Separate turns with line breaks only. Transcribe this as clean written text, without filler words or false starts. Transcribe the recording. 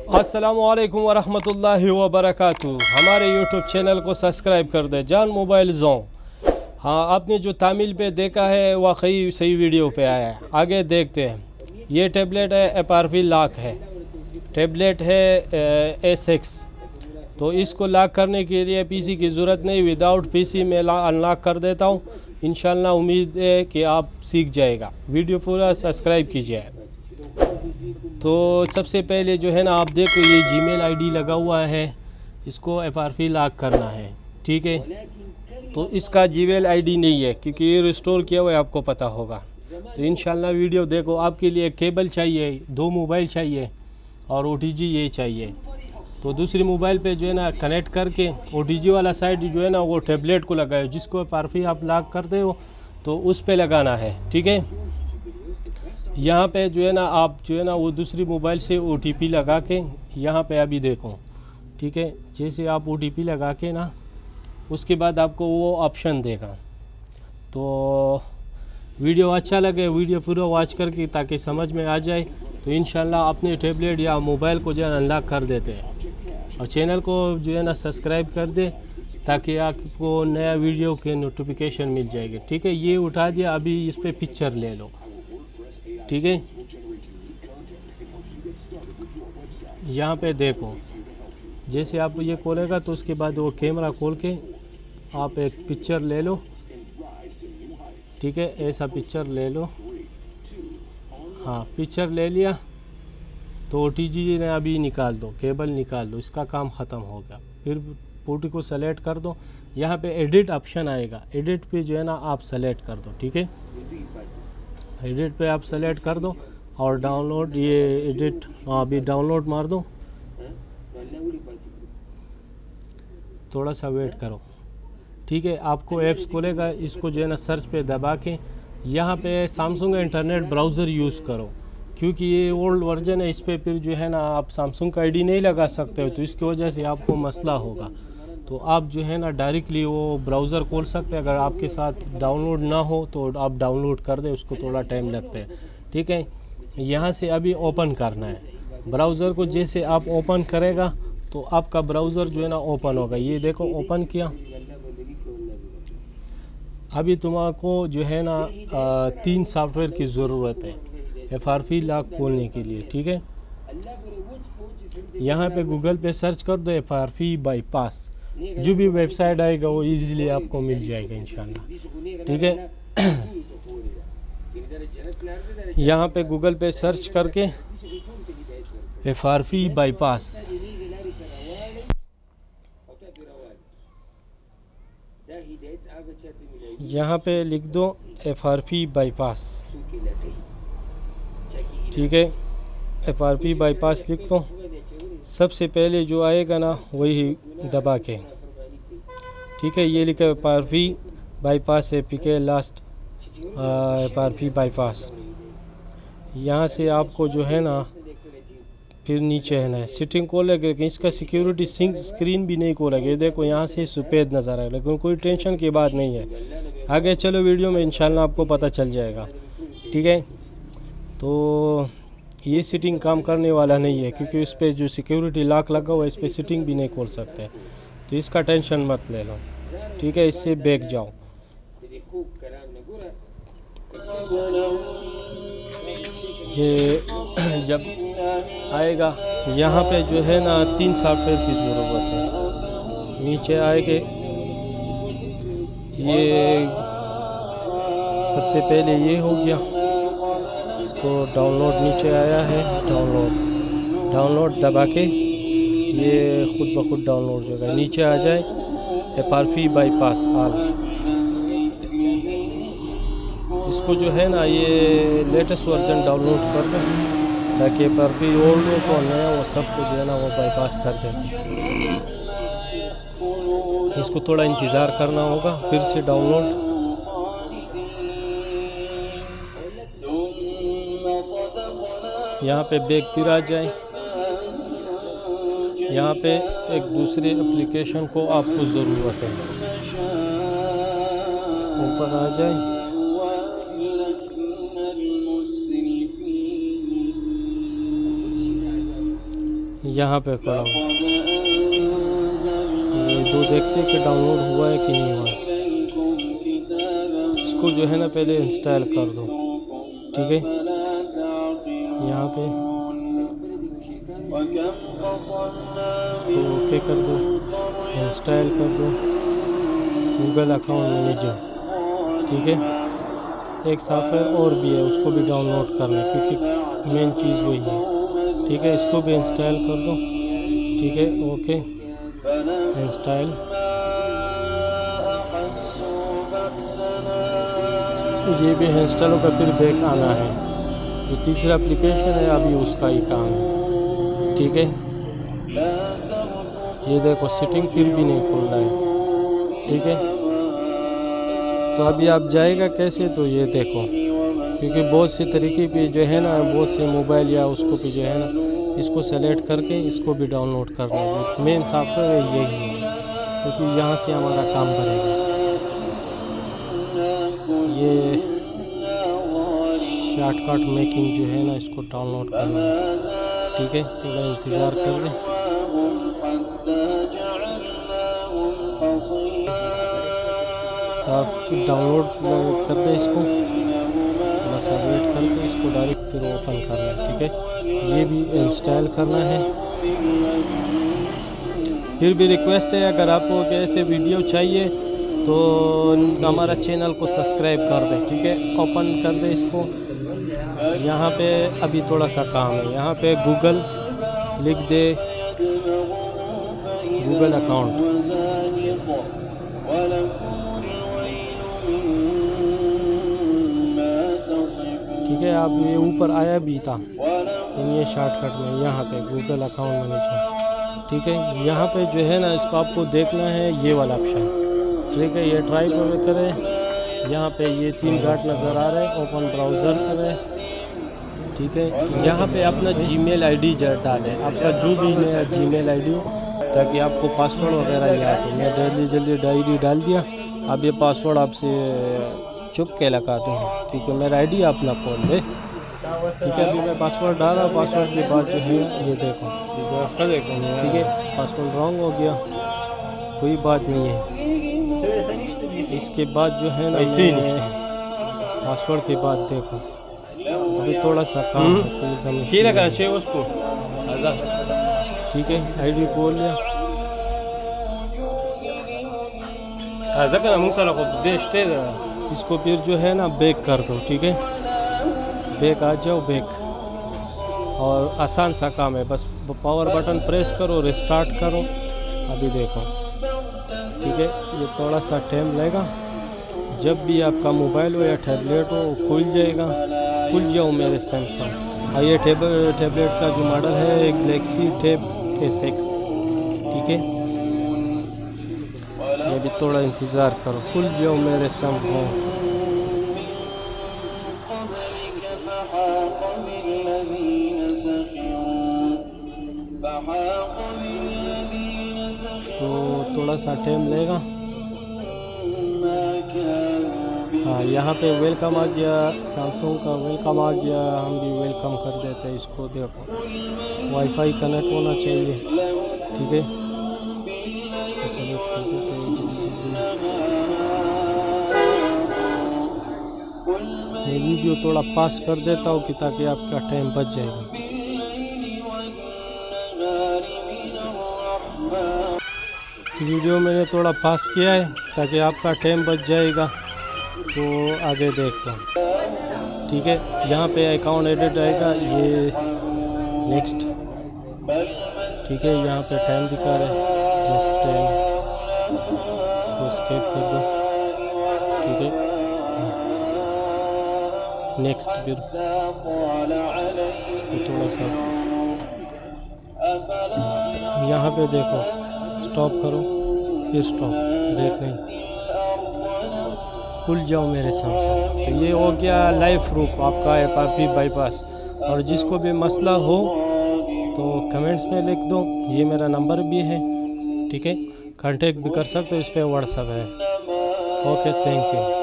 अस्सलामुअलैकुम वरहमतुल्लाहि वबरकातुहू। हमारे यूट्यूब चैनल को सब्सक्राइब कर दे। जान मोबाइल जोन। हाँ, आपने जो तामिल पे देखा है वाकई सही वीडियो पे आया है। आगे देखते हैं। ये टैबलेट है एपआरवी लॉक है, टैबलेट है A6। तो इसको लॉक करने के लिए पीसी की ज़रूरत नहीं, विदाउट पीसी में अनलॉक कर देता हूँ। इंशाल्लाह उम्मीद है कि आप सीख जाएगा। वीडियो पूरा सब्सक्राइब कीजिए। तो सबसे पहले जो है ना, आप देखो ये जीमेल आईडी लगा हुआ है, इसको एपआरवी लॉक करना है। ठीक है, तो इसका जीमेल आईडी नहीं है क्योंकि ये रिस्टोर किया हुआ है, आपको पता होगा। तो इंशाल्लाह वीडियो देखो। आपके लिए केबल चाहिए, 2 मोबाइल चाहिए और OTG ये चाहिए। तो दूसरे मोबाइल पे जो है ना कनेक्ट करके OTG वाला साइड जो है ना वो टैबलेट को लगाए, जिसको एपआरवी आप लॉक करते हो तो उस पे लगाना है। ठीक है, यहाँ पे जो है ना आप जो है ना वो दूसरी मोबाइल से OTP लगा के यहाँ पे अभी देखो। ठीक है, जैसे आप OTP लगा के ना, उसके बाद आपको वो ऑप्शन देगा। तो वीडियो अच्छा लगे वीडियो पूरा वॉच करके ताकि समझ में आ जाए, तो इंशाल्लाह अपने टैबलेट या मोबाइल को जो है अनलॉक कर देते हैं। और चैनल को जो है ना सब्सक्राइब कर दे ताकि आपको नया वीडियो के नोटिफिकेशन मिल जाएगी। ठीक है, ये उठा दिया, अभी इस पर पिक्चर ले लो। ठीक है, यहाँ पे देखो, जैसे आप ये खोलेगा तो उसके बाद वो कैमरा खोल के आप एक पिक्चर ले लो। ठीक है, ऐसा पिक्चर ले लो। हाँ, पिक्चर ले लिया तो OTG ने अभी निकाल दो, केबल निकाल दो, इसका काम ख़त्म हो गया। फिर पोर्ट को सेलेक्ट कर दो। यहाँ पे एडिट ऑप्शन आएगा, एडिट पे जो है ना आप सेलेक्ट कर दो। ठीक है, एडिट पे आप सेलेक्ट कर दो और डाउनलोड, ये एडिट अभी डाउनलोड मार दो। थोड़ा सा वेट करो। ठीक है, आपको ऐप्स खोलेगा, इसको जो है ना सर्च पे दबा के यहाँ पे सैमसंग इंटरनेट ब्राउज़र यूज़ करो, क्योंकि ये ओल्ड वर्जन है। इस पे फिर जो है ना आप सैमसंग का आईडी नहीं लगा सकते हो, तो इसकी वजह से आपको मसला होगा। तो आप जो है ना डायरेक्टली वो ब्राउज़र खोल सकते हैं। अगर आपके साथ डाउनलोड ना हो तो आप डाउनलोड कर दें, उसको थोड़ा टाइम लगता है। ठीक है, यहाँ से अभी ओपन करना है ब्राउज़र को। जैसे आप ओपन करेगा तो आपका ब्राउज़र जो है ना ओपन होगा। ये देखो ओपन किया। अभी तुम्हारा जो है ना 3 सॉफ्टवेयर की ज़रूरत है एपआरवी लॉक खोलने के लिए। ठीक है, यहाँ पे गूगल पे सर्च कर दो एपआरवी बाईपास, जो भी वेबसाइट आएगा वो इजीली आपको मिल जाएगा इंशाल्लाह। ठीक है, यहाँ पे गूगल पे सर्च करके एपआरवी बाईपास, यहाँ पे लिख दो एपआरवी बाईपास। ठीक है, एपआरवी बाईपास लिख दो। सबसे पहले जो आएगा ना वही दबा के। ठीक है, ये लिखा एपआरवी बाईपास APK लास्ट एपआरवी बाईपास। यहाँ से आपको जो है ना फिर नीचे है ना सेटिंग खोलेगा, लेकिन इसका सिक्योरिटी स्क्रीन भी नहीं खोलेगा। ये देखो यहाँ से सफ़ेद नज़र आएगा, लेकिन कोई टेंशन की बात नहीं है। आगे चलो वीडियो में इंशाल्लाह आपको पता चल जाएगा। ठीक है, तो ये सेटिंग काम करने वाला नहीं है क्योंकि उस पर जो सिक्योरिटी लॉक लगा हुआ है, इस पर सेटिंग भी नहीं खोल सकते, तो इसका टेंशन मत ले लो। ठीक है, इससे बैक जाओ। ये जब आएगा यहाँ पे जो है ना 3 सॉफ्टवेयर की ज़रूरत है। नीचे आएंगे, ये सबसे पहले ये हो गया, इसको डाउनलोड नीचे आया है, डाउनलोड दबा के ये खुद ब खुद डाउनलोड हो जाएगा। नीचे आ जाए एपआरवी बाईपास ऑल, इसको जो है ना ये लेटेस्ट वर्जन डाउनलोड कर दो ताकि एपआरवी ओल्ड को नया वो सबको जो है ना वो बाईपास कर देते। इसको थोड़ा इंतज़ार करना होगा, फिर से डाउनलोड। यहाँ पे बैक फिर आ जाए। यहाँ पे एक दूसरे एप्लीकेशन को आपको ज़रूरत है, ऊपर आ जाए। यहाँ पे खड़ा हूँ। ये दो देखते कि डाउनलोड हुआ है कि नहीं हुआ। इसको जो है ना पहले इंस्टॉल कर दो, ठीक है। यहाँ पे इसको ओके कर दो, इंस्टॉल कर दो गूगल अकाउंट मैनेजर, ठीक है। एक सॉफ्टवेयर और भी है, उसको भी डाउनलोड करना है क्योंकि मेन चीज़ वही है, ठीक है। इसको भी इंस्टॉल कर दो, ठीक है। Okay install. ये भी इंस्टॉल होकर फिर बैक आना है। जो तीसरा एप्लीकेशन है अभी उसका ही काम है, ठीक है। ये देखो सेटिंग फिर भी नहीं खुल रहा है, ठीक है। तो अभी आप जाएगा कैसे, तो ये देखो क्योंकि बहुत से तरीके पे जो है ना, बहुत से मोबाइल या उसको भी जो है ना, इसको सेलेक्ट करके इसको भी डाउनलोड करना है। मेन सॉफ्टवेयर यही है क्योंकि यहाँ से हमारा काम करेगा। ये शॉर्टकट मेकिंग जो है ना, इसको डाउनलोड करना है, ठीक है। थोड़ा इंतज़ार कर लें। तो आप डाउनलोड कर दें इसको, थोड़ा सा वेट करके इसको डायरेक्ट फिर ओपन करना है, ठीक है। ये भी इंस्टॉल करना है। फिर भी रिक्वेस्ट है, अगर आपको ऐसे वीडियो चाहिए तो हमारा चैनल को सब्सक्राइब कर दे, ठीक है। ओपन कर दे इसको। यहाँ पे अभी थोड़ा सा काम है, यहाँ पे गूगल लिख दे, गूगल अकाउंट, ठीक है। आप ये ऊपर आया भी था ये शॉर्टकट में, यहाँ पे गूगल अकाउंट मैनेजर, ठीक है। यहाँ पे जो है ना, इसको आपको देखना है ये वाला ऑप्शन, ठीक है। ये ट्राई करें, यहाँ पे ये 3 डॉट नज़र आ रहे हैं, ओपन ब्राउज़र करें, ठीक है। यहाँ पे अपना जीमेल आईडी डालें, आपका जो भी जीमेल आईडी हो, ताकि आपको पासवर्ड वगैरह याद हो। मैं जल्दी आईडी डाल दिया। अब ये पासवर्ड आपसे चुप के लगा दूँ क्योंकि मेरा आईडी आप ना खोल दे, ठीक है। अभी मैं पासवर्ड डाला, पासवर्ड के बाद जो है ये देखो, ठीक है। पासवर्ड रॉन्ग हो गया, कोई बात नहीं है। इसके बाद जो है ना, पासवर्ड के बाद देखो अभी थोड़ा सा काम है, ठीक है। आईडी खोल लिया। इसको फिर जो है ना बैक कर दो, ठीक है। बैक आ जाओ, बैक। और आसान सा काम है, बस पावर बटन प्रेस करो, रिस्टार्ट करो। अभी देखो, ठीक है। ये थोड़ा सा टाइम लगेगा। जब भी आपका मोबाइल हो या टैबलेट हो खुल जाएगा। खुल जाओ मेरे सैमसंग। और ये टैबलेट का जो मॉडल है गैलेक्सी टैब S6, ठीक है। ये भी थोड़ा इंतज़ार करो, खुल जाओ मेरे सैमसंग। तो थोड़ा सा टाइम लगेगा। हाँ, यहाँ पे वेलकम आ गया, सैमसंग का वेलकम आ गया। हम भी वेलकम कर देते हैं इसको। देखो वाईफाई कनेक्ट होना चाहिए, ठीक है। मैं वीडियो थोड़ा पास कर देता हूँ कि ताकि आपका टाइम बच जाएगा। वीडियो मैंने थोड़ा पास किया है ताकि आपका टाइम बच जाएगा। तो आगे देखता हूँ, ठीक है। यहाँ पे अकाउंट एडिट आएगा, ये नेक्स्ट, ठीक है। यहाँ पे टाइम दिखा रहा है, जस्ट टाइम, इसको स्किप कर दो, ठीक है। नेक्स्ट, फिर इसको थोड़ा सा यहाँ पे देखो, स्टॉप करो, फिर स्टॉप, ब्रेक नहीं। खुल जाओ मेरे सैमसंग। तो ये हो गया लाइव प्रूफ आपका FRP बाईपास। और जिसको भी मसला हो तो कमेंट्स में लिख दो, ये मेरा नंबर भी है, ठीक है। कांटेक्ट भी कर सकते हो, इस पर व्हाट्सएप है। Okay, thank you.